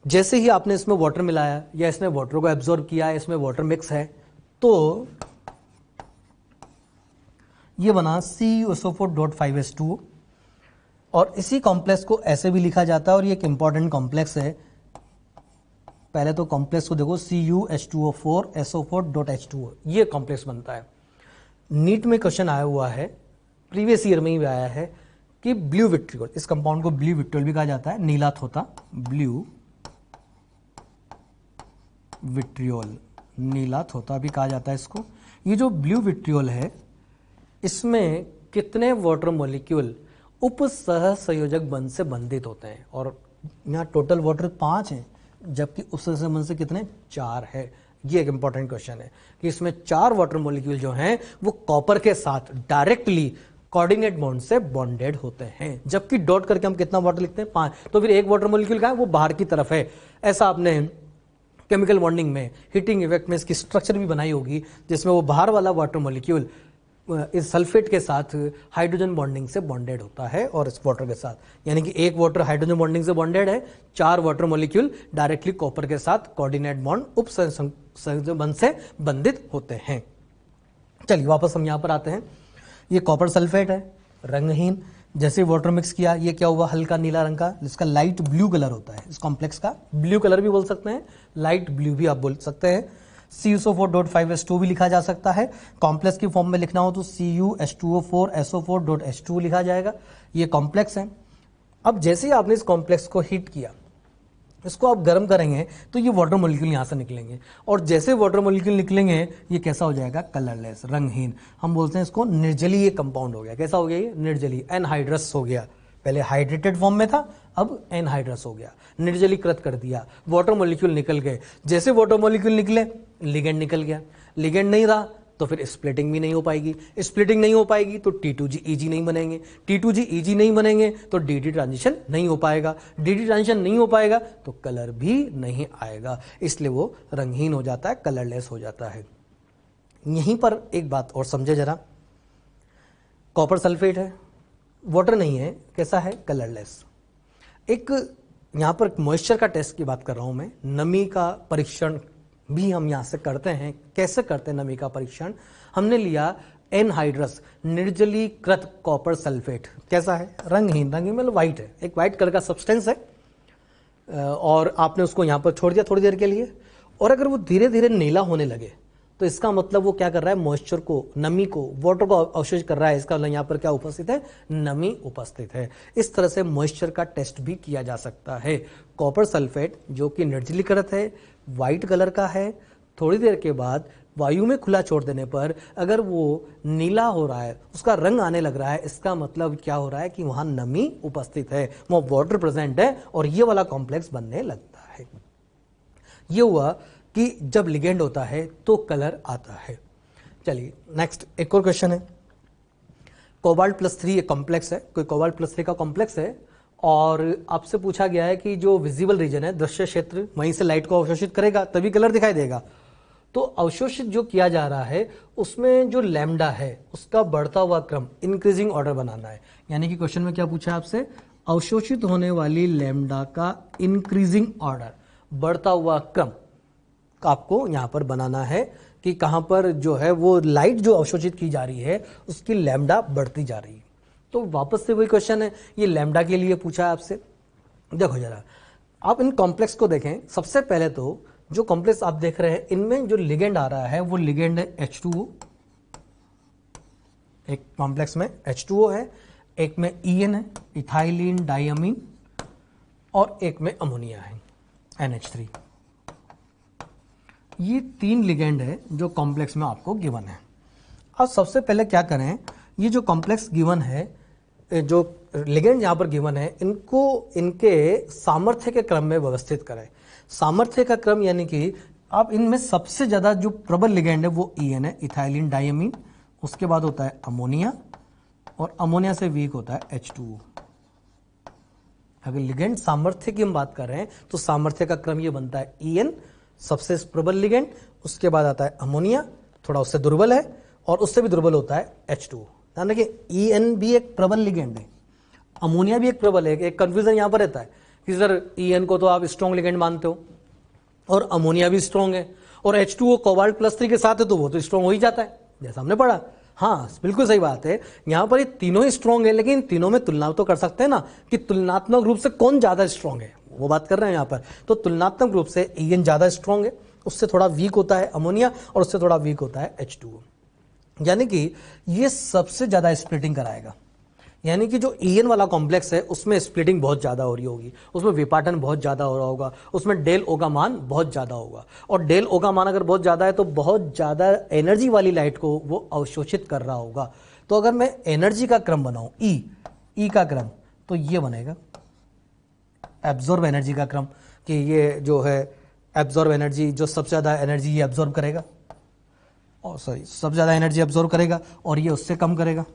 जैसे ही आपने इसमें वाटर मिलाया या इसने वाटर को एब्जॉर्ब किया, इसमें वाटर मिक्स है, तो ये बना CuSO4.5H2O, और इसी कॉम्प्लेक्स को ऐसे भी लिखा जाता है, और ये एक इंपॉर्टेंट कॉम्प्लेक्स है पहले तो कॉम्प्लेक्स को देखो, CuH2O4SO4.H2O, ये कॉम्प्लेक्स बनता है। नीट में क्वेश्चन आया हुआ है, प्रीवियस ईयर में ही आया है कि ब्लू विट्रियोल, इस कंपाउंड को ब्लू विट्रियोल भी कहा जाता है, नीला थोथा, ब्लू विट्रियोल, नीला थोथा भी कहा जाता है इसको। ये जो ब्लू विट्रियोल है, इसमें कितने वाटर मॉलिक्यूल उप सह संयोजक बंध से बंधित होते हैं, और यहाँ टोटल वाटर 5 हैं, जबकि उप सह बंध से कितने 4 है। ये एक इंपॉर्टेंट क्वेश्चन है कि इसमें 4 वाटर मॉलिक्यूल जो हैं वो कॉपर के साथ डायरेक्टली कोऑर्डिनेट बॉन्ड से बॉन्डेड होते हैं, जबकि डॉट करके हम कितना वाटर लिखते हैं 5, तो फिर एक वाटर मॉलिक्यूल का है वो बाहर की तरफ है। ऐसा आपने केमिकल बॉन्डिंग में, हीटिंग इफेक्ट में इसकी स्ट्रक्चर भी बनाई होगी, जिसमें वो बाहर वाला वाटर मॉलिक्यूल इस सल्फेट के साथ हाइड्रोजन बॉन्डिंग से बॉन्डेड होता है और इस वाटर के साथ, यानी कि एक वाटर हाइड्रोजन बॉन्डिंग से बॉन्डेड है, 4 वाटर मॉलिक्यूल डायरेक्टली कॉपर के साथ कोऑर्डिनेट बॉन्ड उप संयोजक बंध से बंधित होते हैं। चलिए वापस हम यहाँ पर आते हैं। ये कॉपर सल्फेट है, रंगहीन, जैसे वाटर मिक्स किया ये क्या हुआ, हल्का नीला रंग का, जिसका लाइट ब्लू कलर होता है। इस कॉम्प्लेक्स का ब्लू कलर भी बोल सकते हैं, लाइट ब्लू भी आप बोल सकते हैं। CuSO4.5H2 भी लिखा जा सकता है। कॉम्प्लेक्स की फॉर्म में लिखना हो तो CuH2O4SO4.H2 लिखा जाएगा। ये कॉम्प्लेक्स है। अब जैसे ही आपने इस कॉम्प्लेक्स को हीट किया, इसको आप गर्म करेंगे तो ये वाटर मॉलिक्यूल यहाँ से निकलेंगे, और जैसे वाटर मॉलिक्यूल निकलेंगे ये कैसा हो जाएगा, कलरलेस, रंगहीन। हम बोलते हैं इसको निर्जलीय कंपाउंड हो गया। कैसा हो गया ये, निर्जलीय, एनहाइड्रस हो गया। पहले हाइड्रेटेड फॉर्म में था, अब एनहाइड्रस हो गया, निर्जलीकृत कर दिया, वाटर मॉलिक्यूल निकल गए। जैसे वाटर मॉलिक्यूल निकले, लिगेंड निकल गया, लिगेंड नहीं रहा तो फिर स्प्लिटिंग भी नहीं हो पाएगी, स्प्लिटिंग नहीं हो पाएगी तो T2G नहीं बनेंगे, T2G नहीं बनेंगे तो DD ट्रांजिशन नहीं हो पाएगा, DD ट्रांजिशन नहीं हो पाएगा तो कलर भी नहीं आएगा, इसलिए वो रंगहीन हो जाता है, कलरलेस हो जाता है। यहीं पर एक बात और समझे जरा, कॉपर सल्फेट है, वाटर नहीं है, कैसा है, कलरलेस। एक यहाँ पर मॉइस्चर का टेस्ट की बात कर रहा हूं मैं, नमी का परीक्षण भी हम यहाँ से करते हैं। कैसे करते हैं नमी का परीक्षण, हमने लिया एनहाइड्रस, निर्जलीकृत कॉपर सल्फेट, कैसा है, रंगहीन, मतलब व्हाइट है, एक व्हाइट कलर का सब्सटेंस है, और आपने उसको यहाँ पर छोड़ दिया थोड़ी देर के लिए, और अगर वो धीरे धीरे नीला होने लगे तो इसका मतलब वो क्या कर रहा है, मॉइस्चर को, नमी को, वाटर को अवशोषित कर रहा है। इसका मतलब यहाँ पर क्या उपस्थित है, नमी उपस्थित है। इस तरह से मॉइस्चर का टेस्ट भी किया जा सकता है। कॉपर सल्फेट जो कि निर्जलीकृत है, व्हाइट कलर का है, थोड़ी देर के बाद वायु में खुला छोड़ देने पर अगर वो नीला हो रहा है, उसका रंग आने लग रहा है, इसका मतलब क्या हो रहा है कि वहां नमी उपस्थित है, वहां वाटर प्रेजेंट है और ये वाला कॉम्प्लेक्स बनने लगता है। ये हुआ कि जब लिगेंड होता है तो कलर आता है। चलिए नेक्स्ट एक और क्वेश्चन है। कोबाल्ट+3 एक कॉम्प्लेक्स है, कोई कोबाल्ट+3 का कॉम्प्लेक्स है, और आपसे पूछा गया है कि जो विजिबल रीजन है, दृश्य क्षेत्र, वहीं से लाइट को अवशोषित करेगा तभी कलर दिखाई देगा। तो अवशोषित जो किया जा रहा है उसमें जो लैम्डा है उसका बढ़ता हुआ क्रम, इंक्रीजिंग ऑर्डर बनाना है। यानी कि क्वेश्चन में क्या पूछा है आपसे, अवशोषित होने वाली लैम्डा का इंक्रीजिंग ऑर्डर, बढ़ता हुआ क्रम आपको यहां पर बनाना है कि कहां पर जो है वो लाइट जो अवशोषित की जा रही है उसकी लैम्डा बढ़ती जा रही है। तो वापस से वही क्वेश्चन है, ये लैम्डा के लिए पूछा है आपसे। देखो जरा आप इन कॉम्प्लेक्स को देखें। सबसे पहले तो जो कॉम्प्लेक्स आप देख रहे हैं इनमें जो लिगेंड आ रहा है वो लिगेंड है H2O, एक कॉम्प्लेक्स में H2O है, एक में EN है, इथाइलिन डाइअमीन, और एक में अमोनिया है NH3। ये 3 लिगेंड है जो कॉम्प्लेक्स में आपको गिवन है। अब सबसे पहले क्या करें, ये जो कॉम्प्लेक्स गिवन है, जो लिगेंड यहाँ पर गिवन है, इनको इनके सामर्थ्य के क्रम में व्यवस्थित करें। सामर्थ्य का क्रम यानी कि आप इनमें सबसे ज़्यादा जो प्रबल लिगेंड है वो EN है, इथाइलिन डाइअमीन, उसके बाद होता है अमोनिया, और अमोनिया से वीक होता है H2O। अगर लिगेंड सामर्थ्य की हम बात कर रहे हैं तो सामर्थ्य का क्रम ये बनता है EN सबसे प्रबल लिगेंड, उसके बाद आता है अमोनिया, थोड़ा उससे दुर्बल है, और उससे भी दुर्बल होता है H2O। ध्यान रखिए EN भी एक प्रबल लिगेंड है, अमोनिया भी एक प्रबल है। एक कंफ्यूजन यहां पर रहता है कि सर EN को तो आप स्ट्रॉन्ग लिगेंड मानते हो और अमोनिया भी स्ट्रॉन्ग है, और H2O कोबाल्ट+3 के साथ है तो वो तो स्ट्रॉन्ग हो ही जाता है, जैसा हमने पढ़ा। हाँ बिल्कुल सही बात है। यहाँ पर ये तीनों ही स्ट्रॉन्ग है, लेकिन तीनों में तुलना तो कर सकते हैं ना कि तुलनात्मक रूप से कौन ज्यादा स्ट्रॉन्ग है, वो बात कर रहे हैं यहाँ पर। तो तुलनात्मक रूप से EN ज्यादा स्ट्रॉन्ग है, उससे थोड़ा वीक होता है अमोनिया और उससे थोड़ा वीक होता है H2O। यानी कि ये सबसे ज्यादा स्प्लिटिंग कराएगा। यानी कि जो EN वाला कॉम्प्लेक्स है उसमें स्प्लिटिंग बहुत ज़्यादा हो रही होगी, उसमें विपाटन बहुत ज़्यादा हो रहा होगा, उसमें डेल ओ का मान बहुत ज़्यादा होगा। और डेल ओ का मान अगर बहुत ज़्यादा है तो बहुत ज़्यादा एनर्जी वाली लाइट को वो अवशोषित कर रहा होगा। तो अगर मैं एनर्जी का क्रम बनाऊं ई का क्रम, तो ये बनेगा एब्जॉर्ब एनर्जी का क्रम, कि ये जो है एब्जॉर्ब एनर्जी, जो सबसे ज़्यादा एनर्जी ये एब्जॉर्ब करेगा, और सॉरी सबसे ज़्यादा एनर्जी एब्जॉर्ब करेगा और ये उससे कम करेगा।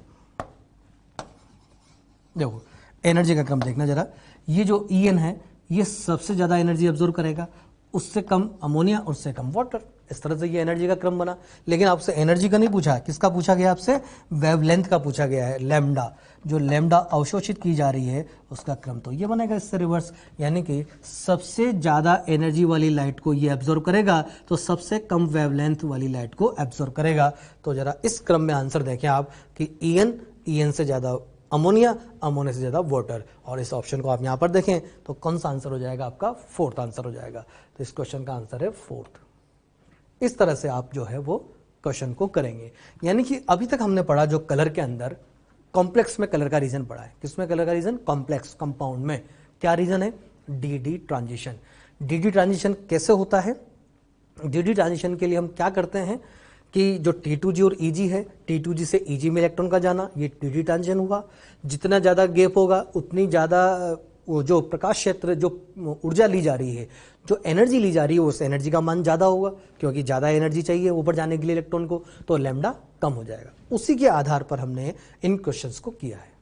देखो एनर्जी का क्रम देखना जरा, ये जो EN है ये सबसे ज़्यादा एनर्जी एब्जॉर्ब करेगा, उससे कम अमोनिया, उससे कम वाटर। इस तरह से ये एनर्जी का क्रम बना। लेकिन आपसे एनर्जी का नहीं पूछा, किसका पूछा गया आपसे? वेवलेंथ का पूछा गया है, लैम्डा। जो लैम्डा अवशोषित की जा रही है उसका क्रम तो ये बनेगा इससे रिवर्स। यानी कि सबसे ज़्यादा एनर्जी वाली लाइट को ये एब्जॉर्ब करेगा तो सबसे कम वेवलेंथ वाली लाइट को एब्जॉर्ब करेगा। तो जरा इस क्रम में आंसर देखें आप कि EN से ज़्यादा अमोनिया, अमोनिया से ज़्यादा वाटर। और इस ऑप्शन को आप यहाँ पर देखें तो कौन सा आंसर हो जाएगा आपका? फोर्थ आंसर हो जाएगा। तो इस क्वेश्चन का आंसर है फोर्थ। इस तरह से आप जो है वो क्वेश्चन को करेंगे। यानी कि अभी तक हमने पढ़ा जो कलर के अंदर कॉम्प्लेक्स में कलर का रीजन पढ़ा है। किसमें कलर का रीजन? कॉम्प्लेक्स कंपाउंड में। क्या रीजन है? DD transition. DD ट्रांजिशन कैसे होता है? DD ट्रांजिशन के लिए हम क्या करते हैं कि जो T2G और EG है, T2G से EG में इलेक्ट्रॉन का जाना, ये DD ट्रांजिशन हुआ। जितना ज़्यादा गैप होगा उतनी ज़्यादा वो जो प्रकाश क्षेत्र, जो ऊर्जा ली जा रही है, जो एनर्जी ली जा रही है, उस एनर्जी का मान ज़्यादा होगा, क्योंकि ज़्यादा एनर्जी चाहिए ऊपर जाने के लिए इलेक्ट्रॉन को, तो लैम्डा कम हो जाएगा। उसी के आधार पर हमने इन क्वेश्चंस को किया है।